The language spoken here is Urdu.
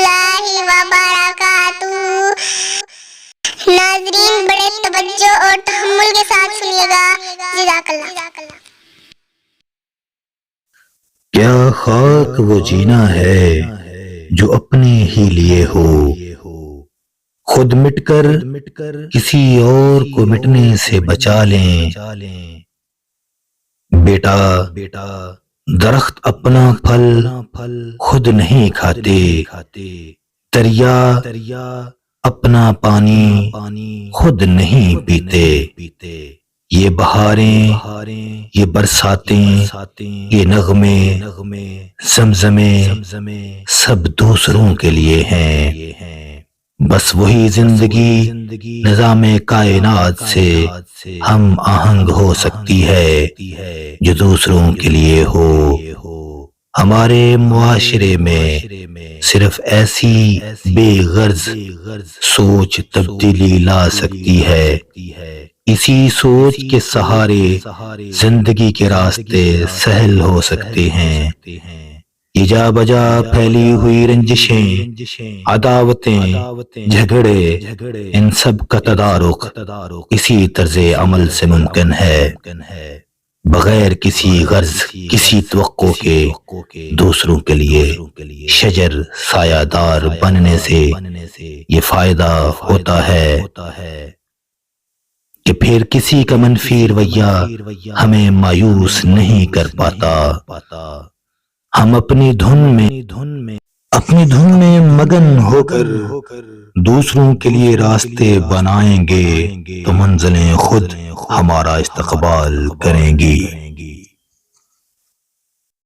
اللہ وبرکاتہ۔ ناظرین بڑے توجہ اور تحمل کے ساتھ سنیے گا، جزاک اللہ۔ کیا خاک وہ جینا ہے جو اپنے ہی لیے ہو، خود مٹ کر کسی اور کو مٹنے سے بچا لیں۔ بیٹا درخت اپنا پھل خود نہیں کھاتے، دریا اپنا پانی خود نہیں پیتے۔ یہ بہاریں، یہ برساتیں، یہ نغمے، زمزمے سب دوسروں کے لیے ہیں۔ بس وہی زندگی نظام کائنات سے ہم آہنگ ہو سکتی ہے جو دوسروں کے لیے ہو۔ ہمارے معاشرے میں صرف ایسی بے غرض سوچ تبدیلی لا سکتی ہے۔ اسی سوچ کے سہارے زندگی کے راستے سہل ہو سکتے ہیں۔ یہ جا بجا پھیلی ہوئی رنجشیں، عداوتیں، جھگڑے، ان سب کا تدارک اسی طرز عمل سے ممکن ہے، بغیر کسی غرض، کسی توقع کے دوسروں کے لیے شجر سایہ دار بننے سے یہ فائدہ ہوتا ہے کہ پھر کسی کا منفی رویہ ہمیں مایوس نہیں کر پاتا۔ ہم اپنی دھن میں مگن ہو کر دوسروں کے لیے راستے بنائیں گے تو منزلیں خود ہمارا استقبال کریں گی۔